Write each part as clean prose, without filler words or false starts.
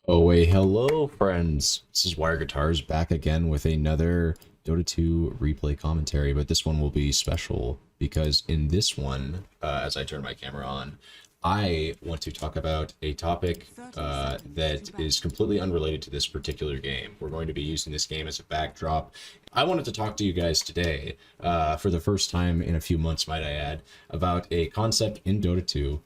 Oh, hello, friends. This is Wire Guitars back again with another Dota 2 replay commentary, but this one will be special because in this one, as I turn my camera on, I want to talk about a topic that is completely unrelated to this particular game. We're going to be using this game as a backdrop. I wanted to talk to you guys today, for the first time in a few months, might I add, about a concept in Dota 2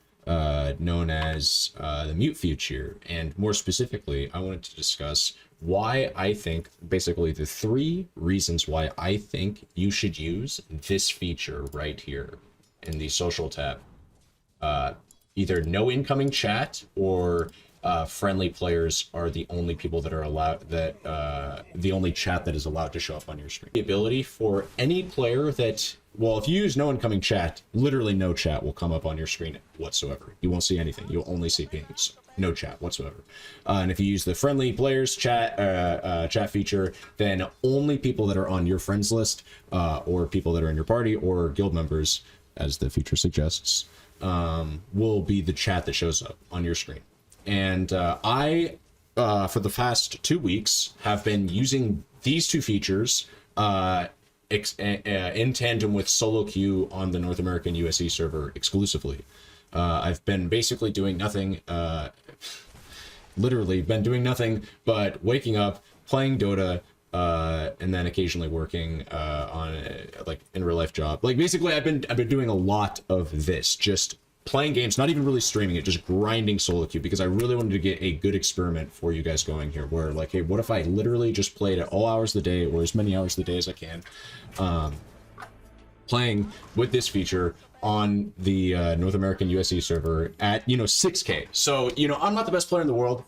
known as the mute feature, and more specifically I wanted to discuss why I think, basically the three reasons why I think you should use this feature right here in the social tab. Either no incoming chat or friendly players are the only people that are allowed, that the only chat that is allowed to show up on your screen. The ability for any player that, well, if you use no incoming chat, literally no chat will come up on your screen whatsoever. You won't see anything. You'll only see pings. No chat whatsoever. And if you use the friendly players chat feature, then only people that are on your friends list or people that are in your party or guild members, as the feature suggests, will be the chat that shows up on your screen. And I, for the past 2 weeks, have been using these two features in tandem with solo queue on the North American USE server exclusively. I've been basically doing nothing, literally been doing nothing but waking up, playing Dota, and then occasionally working on like in real life job. Like basically I've been doing a lot of this, just playing games, not even really streaming it, just grinding solo queue, because I really wanted to get a good experiment for you guys going here, where like, hey, what if I literally just played at all hours of the day, or as many hours of the day as I can, playing with this feature on the North American USE server at 6K. So I'm not the best player in the world,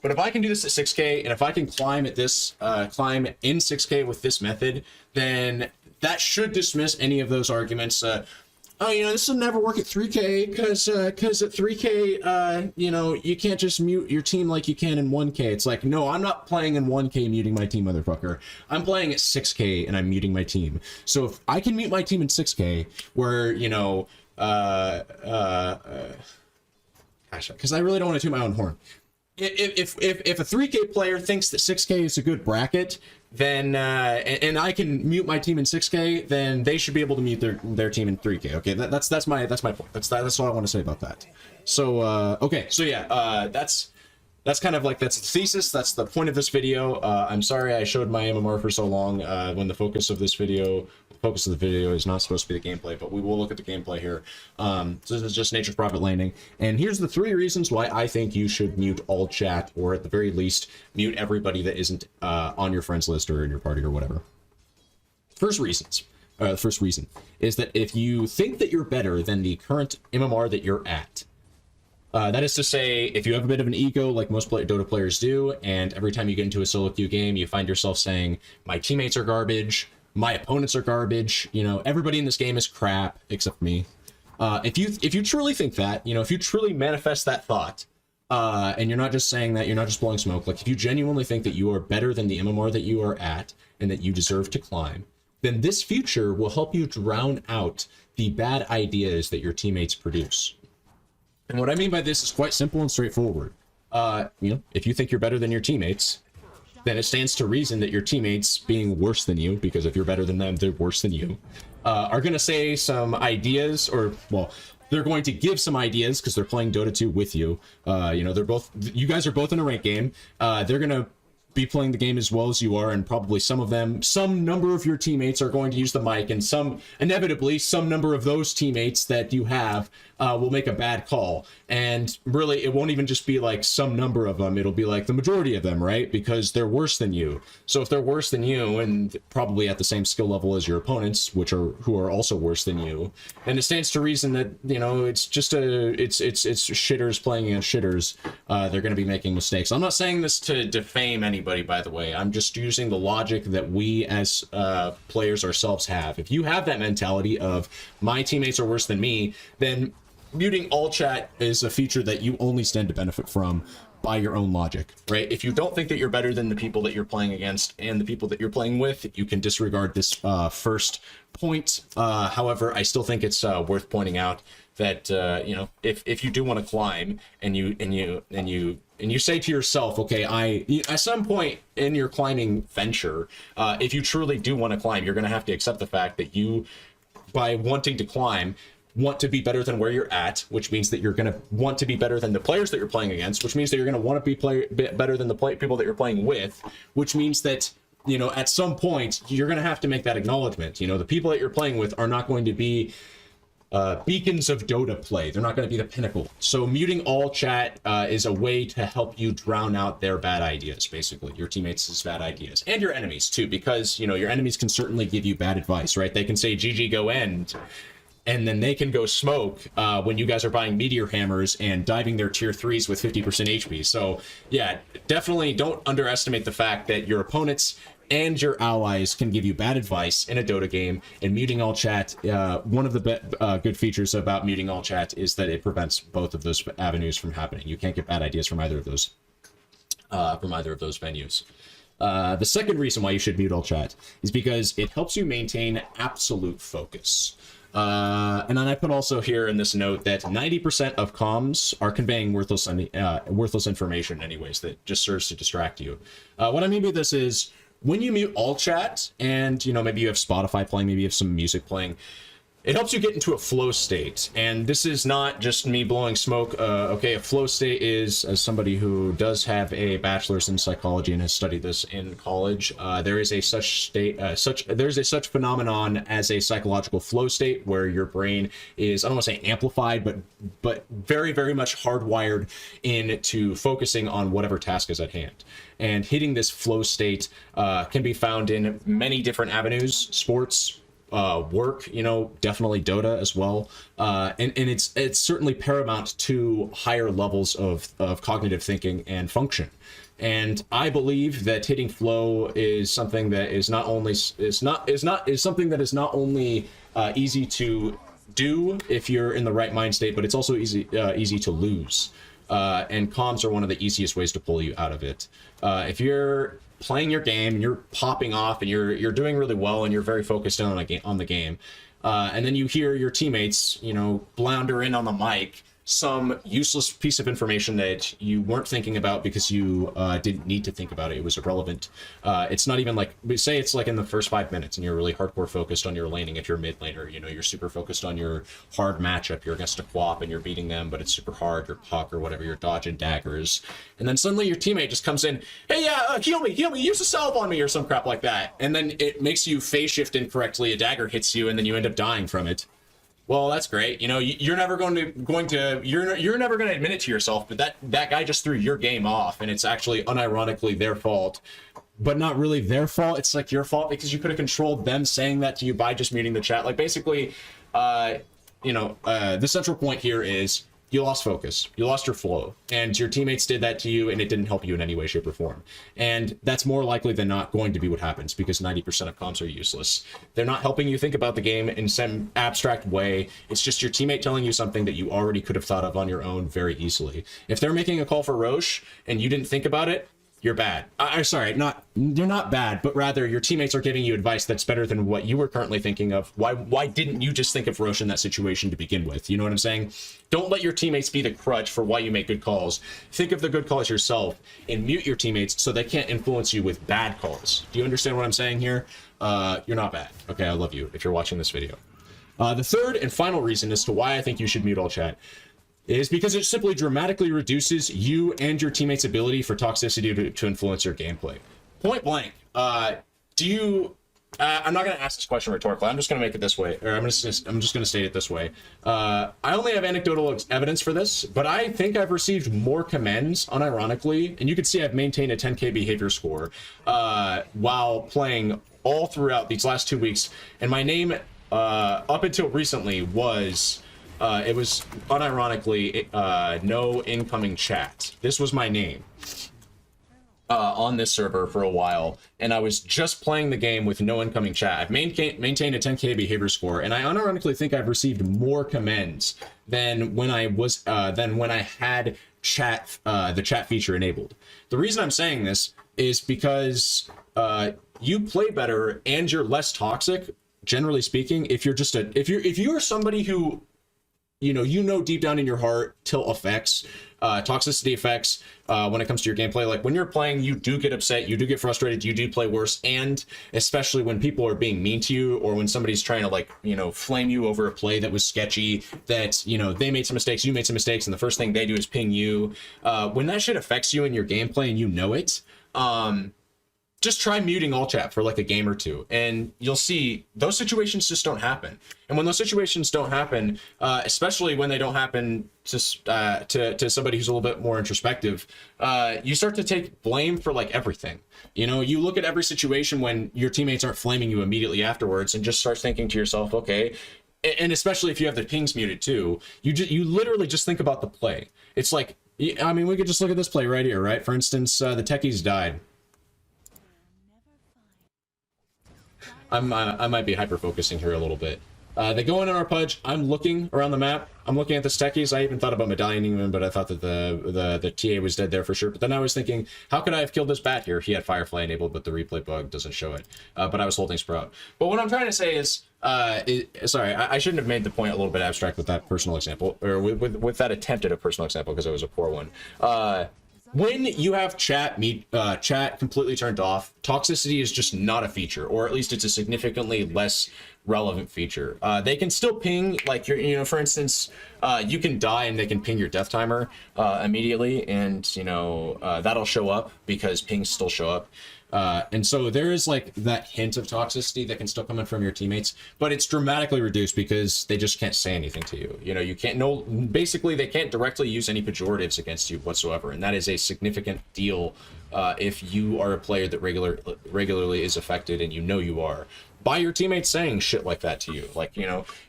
but if I can do this at 6K, and if I can climb at this climb in 6K with this method, then that should dismiss any of those arguments. Oh, this will never work at 3K because at 3K, you can't just mute your team like you can in 1K. It's like, no, I'm not playing in 1K muting my team, motherfucker. I'm playing at 6K and I'm muting my team. So if I can mute my team in 6K, where gosh, because I really don't want to toot my own horn. If a 3K player thinks that 6K is a good bracket, then and I can mute my team in 6K, then they should be able to mute their team in 3K. Okay, that's my point. That's all I want to say about that. So okay, so yeah, that's kind of like, that's the thesis. That's the point of this video. I'm sorry I showed my MMR for so long when the focus of the video is not supposed to be the gameplay, but we will look at the gameplay here. So this is just nature's private landing, and here's the three reasons why I think you should mute all chat, or at the very least mute everybody that isn't on your friends list or in your party or whatever. The first reason is that if you think that you're better than the current MMR that you're at, that is to say, if you have a bit of an ego like most Dota players do, and every time you get into a solo queue game, you find yourself saying, my teammates are garbage, my opponents are garbage, everybody in this game is crap except me. If you truly think that, if you truly manifest that thought, and you're not just saying that, you're not just blowing smoke, like if you genuinely think that you are better than the MMR that you are at and that you deserve to climb, then this feature will help you drown out the bad ideas that your teammates produce. And what I mean by this is quite simple and straightforward. If you think you're better than your teammates, then it stands to reason that your teammates, being worse than you, because if you're better than them, they're worse than you, are going to say some ideas, or, well, they're going to give some ideas because they're playing Dota 2 with you. You guys are both in a ranked game. They're going to be playing the game as well as you are, and probably some number of your teammates are going to use the mic, and inevitably some number of those teammates that you have will make a bad call. And really, it won't even just be like some number of them, it'll be like the majority of them, right? Because they're worse than you. So if they're worse than you, and probably at the same skill level as your opponents, who are also worse than you, then it stands to reason that, it's just it's shitters playing against shitters. They're going to be making mistakes. I'm not saying this to defame anybody, by the way. I'm just using the logic that we as players ourselves have. If you have that mentality of, my teammates are worse than me, then muting all chat is a feature that you only stand to benefit from by your own logic, right? If you don't think that you're better than the people that you're playing against and the people that you're playing with, you can disregard this first point. However, I still think it's worth pointing out that if you do want to climb and you and you say to yourself, okay, at some point in your climbing venture, if you truly do want to climb, you're going to have to accept the fact that you, by wanting to climb, want to be better than where you're at, which means that you're going to want to be better than the players that you're playing against, which means that you're going to want to be better than the people that you're playing with, which means that, you know, at some point you're going to have to make that acknowledgement. You know, the people that you're playing with are not going to be beacons of Dota play. They're not going to be the pinnacle. So muting all chat is a way to help you drown out their bad ideas, basically, your teammates' bad ideas, and your enemies too, because, you know, your enemies can certainly give you bad advice, right? They can say GG go end, and then they can go smoke when you guys are buying meteor hammers and diving their tier 3s with 50% HP. So yeah, definitely don't underestimate the fact that your opponents and your allies can give you bad advice in a Dota game. And muting all chat, one of the good features about muting all chat is that it prevents both of those avenues from happening. You can't get bad ideas from either of those venues. The second reason why you should mute all chat is because it helps you maintain absolute focus. And then I put also here in this note that 90% of comms are conveying worthless information anyways that just serves to distract you. What I mean by this is, when you mute all chat and, you know, maybe you have Spotify playing, maybe you have some music playing, it helps you get into a flow state. And this is not just me blowing smoke. Okay, a flow state is, as somebody who does have a bachelor's in psychology and has studied this in college, there is a such phenomenon as a psychological flow state where your brain is, I don't want to say amplified, but very, very much hardwired into focusing on whatever task is at hand. And hitting this flow state can be found in many different avenues: sports, work, you know, definitely Dota as well, and it's certainly paramount to higher levels of cognitive thinking and function. And I believe that hitting flow is something that is not only easy to do if you're in the right mind state, but it's also easy to lose. And comms are one of the easiest ways to pull you out of it. If you're playing your game and you're popping off and you're doing really well and you're very focused on the game, and then you hear your teammates, you know, blounder in on the mic some useless piece of information that you weren't thinking about because you didn't need to think about it. It was irrelevant. It's not even like, say it's like in the first 5 minutes and you're really hardcore focused on your laning. If you're a mid laner, you know, you're super focused on your hard matchup. You're against a Quap and you're beating them, but it's super hard. Your puck or whatever, you're dodging daggers. And then suddenly your teammate just comes in, hey, yeah, heal me, use a salve on me or some crap like that. And then it makes you phase shift incorrectly. A dagger hits you and then you end up dying from it. Well, that's great. You know, you're never going to you're never going to admit it to yourself, but that guy just threw your game off, and it's actually unironically their fault, but not really their fault. It's like your fault because you could have controlled them saying that to you by just muting the chat. Like basically, the central point here is you lost focus, you lost your flow, and your teammates did that to you, and it didn't help you in any way, shape, or form. And that's more likely than not going to be what happens, because 90% of comms are useless. They're not helping you think about the game in some abstract way. It's just your teammate telling you something that you already could have thought of on your own very easily. If they're making a call for Roche and you didn't think about it, you're bad. You're not bad, but rather your teammates are giving you advice that's better than what you were currently thinking of. Why didn't you just think of Roche in that situation to begin with? You know what I'm saying? Don't let your teammates be the crutch for why you make good calls. Think of the good calls yourself and mute your teammates so they can't influence you with bad calls. Do you understand what I'm saying here? You're not bad. Okay, I love you if you're watching this video. The third and final reason as to why I think you should mute all chat is because it simply dramatically reduces you and your teammates' ability for toxicity to influence your gameplay. Point blank, I'm not going to ask this question rhetorically. I'm just going to make it this way, or I'm just going to state it this way. I only have anecdotal evidence for this, but I think I've received more commends, unironically, and you can see I've maintained a 10K behavior score while playing all throughout these last 2 weeks, and my name up until recently was... it was unironically no incoming chat. This was my name on this server for a while, and I was just playing the game with no incoming chat. I've maintained a 10K behavior score, and I unironically think I've received more commends than when I had chat the chat feature enabled. The reason I'm saying this is because you play better and you're less toxic, generally speaking, if you're somebody who you know deep down in your heart tilt affects, toxicity effects when it comes to your gameplay. Like when you're playing, you do get upset, you do get frustrated, you do play worse, and especially when people are being mean to you, or when somebody's trying to like, flame you over a play that was sketchy, that, they made some mistakes, you made some mistakes, and the first thing they do is ping you. When that shit affects you in your gameplay and you know it, just try muting all chat for like a game or two, and you'll see those situations just don't happen. And when those situations don't happen, especially when they don't happen to somebody who's a little bit more introspective, you start to take blame for like everything. You look at every situation when your teammates aren't flaming you immediately afterwards, and just start thinking to yourself, okay. And especially if you have the pings muted too, you literally just think about the play. It's like, I mean, we could just look at this play right here, right? For instance, the techies died. I might be hyper focusing here a little bit. They go in on our pudge. I'm looking around the map. I'm looking at the techies. I even thought about medallioning him, but I thought that the TA was dead there for sure. But then I was thinking, how could I have killed this bat here? He had Firefly enabled, but the replay bug doesn't show it. But I was holding Sprout. But what I'm trying to say is, sorry, I shouldn't have made the point a little bit abstract with that personal example, or with that attempt at a personal example, because it was a poor one. When you have chat completely turned off, toxicity is just not a feature, or at least it's a significantly less relevant feature. They can still ping, like for instance, you can die and they can ping your death timer immediately, and that'll show up because pings still show up. And so there is like that hint of toxicity that can still come in from your teammates, but it's dramatically reduced because they just can't say anything to you. You can't basically they can't directly use any pejoratives against you whatsoever. And that is a significant deal if you are a player that regularly is affected, and you are, by your teammates saying shit like that to you. Like,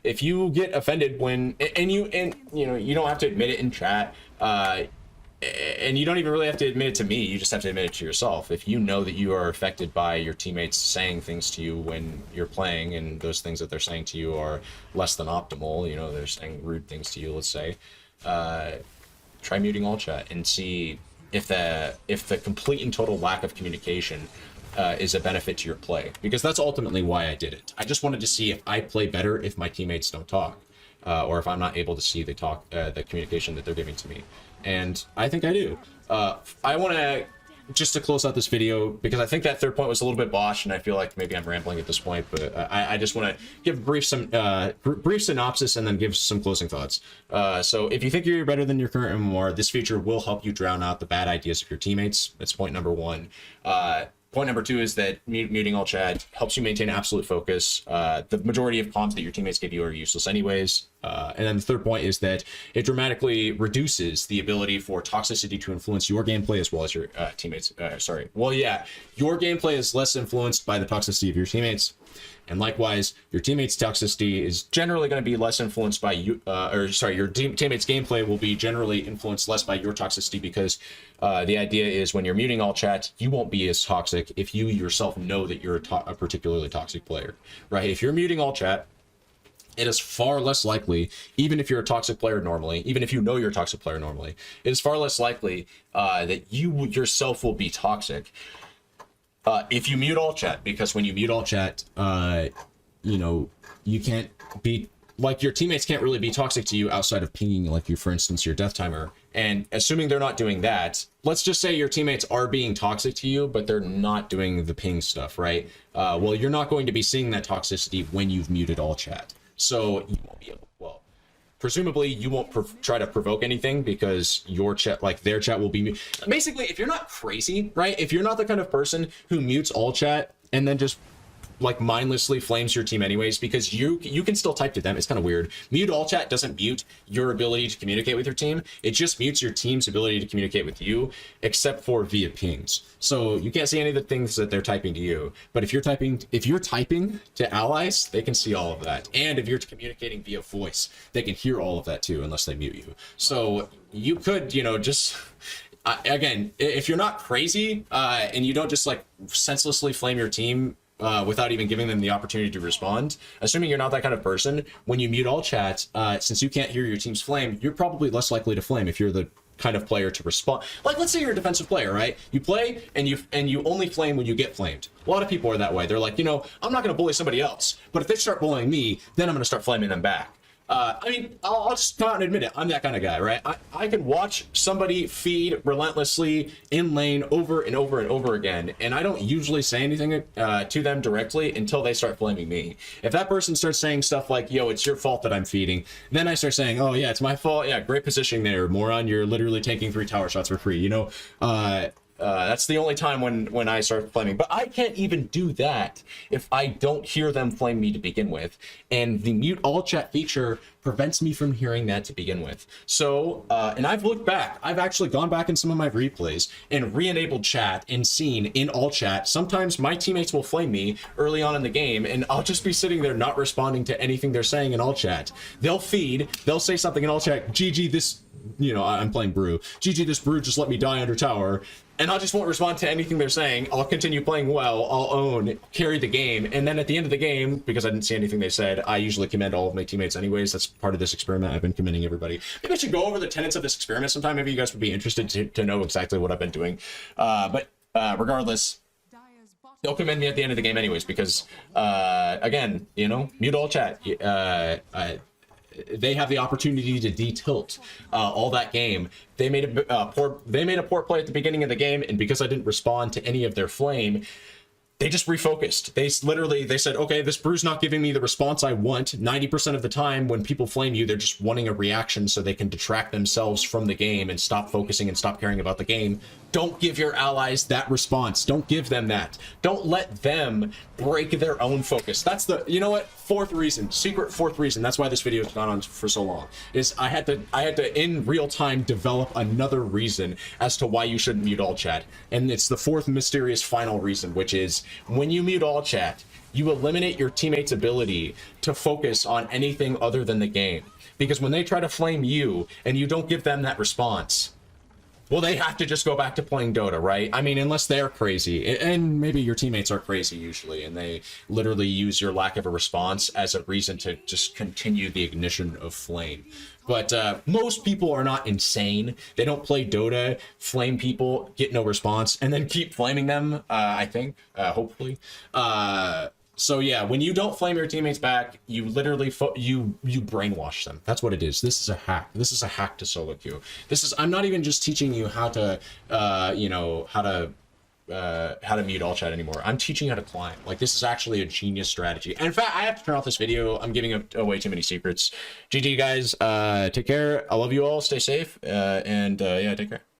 if you get offended when, and you don't have to admit it in chat, and you don't even really have to admit it to me, you just have to admit it to yourself. If you know that you are affected by your teammates saying things to you when you're playing, and those things that they're saying to you are less than optimal, they're saying rude things to you, let's say, try muting all chat and see if the complete and total lack of communication is a benefit to your play. Because that's ultimately why I did it. I just wanted to see if I play better if my teammates don't talk, or if I'm not able to see the communication that they're giving to me. And I think I do. I want to, just to close out this video, because I think that third point was a little bit botched, and I feel like maybe I'm rambling at this point, but I just want to give a brief synopsis and then give some closing thoughts. So if you think you're better than your current MMR, this feature will help you drown out the bad ideas of your teammates. That's point number one. Point number two is that muting all chat helps you maintain absolute focus. The majority of comms that your teammates give you are useless anyways. And then the third point is that it dramatically reduces the ability for toxicity to influence your gameplay as well as your teammates. Your gameplay is less influenced by the toxicity of your teammates. And likewise, your teammates' toxicity is generally going to be less influenced by you, your teammates' gameplay will be generally influenced less by your toxicity, because the idea is when you're muting all chat, you won't be as toxic if you yourself know that you're a particularly toxic player, right? If you're muting all chat, it is far less likely, even if you're a toxic player normally, even if you know you're a toxic player normally, it is far less likely that you yourself will be toxic if you mute all chat. Because when you mute all chat, you can't be, like, your teammates can't really be toxic to you outside of pinging, like, for instance, your death timer. And assuming they're not doing that, let's just say your teammates are being toxic to you, but they're not doing the ping stuff, right? Well, you're not going to be seeing that toxicity when you've muted all chat. So you won't be able, presumably you won't try to provoke anything, because your chat, like their chat, will be basically, if you're not crazy, right? If you're not the kind of person who mutes all chat and then just like mindlessly flames your team anyways, because you can still type to them. It's kind of weird. Mute all chat doesn't mute your ability to communicate with your team. It just mutes your team's ability to communicate with you, except for via pings. So you can't see any of the things that they're typing to you. But if you're typing to allies, they can see all of that. And if you're communicating via voice, they can hear all of that too, unless they mute you. So you could, just again, if you're not crazy and you don't just like senselessly flame your team without even giving them the opportunity to respond, assuming you're not that kind of person, when you mute all chat, since you can't hear your team's flame, you're probably less likely to flame if you're the kind of player to respond. Like, let's say you're a defensive player, right? You play and you only flame when you get flamed. A lot of people are that way. They're like, I'm not going to bully somebody else, but if they start bullying me, then I'm going to start flaming them back. I mean, I'll just come out and admit it. I'm that kind of guy, right? I can watch somebody feed relentlessly in lane over and over and over again, and I don't usually say anything to them directly until they start flaming me. If that person starts saying stuff like, yo, it's your fault that I'm feeding, then I start saying, oh, yeah, it's my fault. Yeah, great positioning there, moron. You're literally taking 3 tower shots for free, you know? That's the only time when I start flaming. But I can't even do that if I don't hear them flame me to begin with. And the mute all chat feature prevents me from hearing that to begin with. So, and I've looked back. I've actually gone back in some of my replays and re-enabled chat and seen in all chat. Sometimes my teammates will flame me early on in the game, and I'll just be sitting there not responding to anything they're saying in all chat. They'll feed, they'll say something in all chat, GG, this, you know, I'm playing Brew. GG, this Brew just let me die under tower. And I just won't respond to anything they're saying. I'll continue playing well. I'll own, carry the game. And then at the end of the game, because I didn't see anything they said, I usually commend all of my teammates anyways. That's part of this experiment. I've been commending everybody. Maybe I should go over the tenets of this experiment sometime. Maybe you guys would be interested to know exactly what I've been doing. But regardless, they'll commend me at the end of the game anyways, because, again, you know, mute all chat. They have the opportunity to de-tilt all that game. They made a poor play at the beginning of the game, and because I didn't respond to any of their flame, they just refocused. They said, okay, this Brew's not giving me the response I want. 90% of the time when people flame you, they're just wanting a reaction so they can detract themselves from the game and stop focusing and stop caring about the game. Don't give your allies that response. Don't give them that. Don't let them break their own focus. That's the, you know what, fourth reason, secret fourth reason. That's why this video has gone on for so long, is I had to in real time develop another reason as to why you shouldn't mute all chat. And it's the fourth mysterious final reason, which is when you mute all chat, you eliminate your teammates' ability to focus on anything other than the game. Because when they try to flame you and you don't give them that response, well, they have to just go back to playing Dota, right? I mean, unless they're crazy, and maybe your teammates are crazy usually, and they literally use your lack of a response as a reason to just continue the ignition of flame. But most people are not insane. They don't play Dota, flame people, get no response, and then keep flaming them, I think, hopefully. So yeah, when you don't flame your teammates back, you literally you brainwash them. That's what it is. This is a hack. This is a hack to solo queue. I'm not even just teaching you how to you know, how to mute all chat anymore. I'm teaching you how to climb. Like, this is actually a genius strategy. And in fact, I have to turn off this video. I'm giving away too many secrets. GG guys, take care. I love you all. Stay safe. And yeah, take care.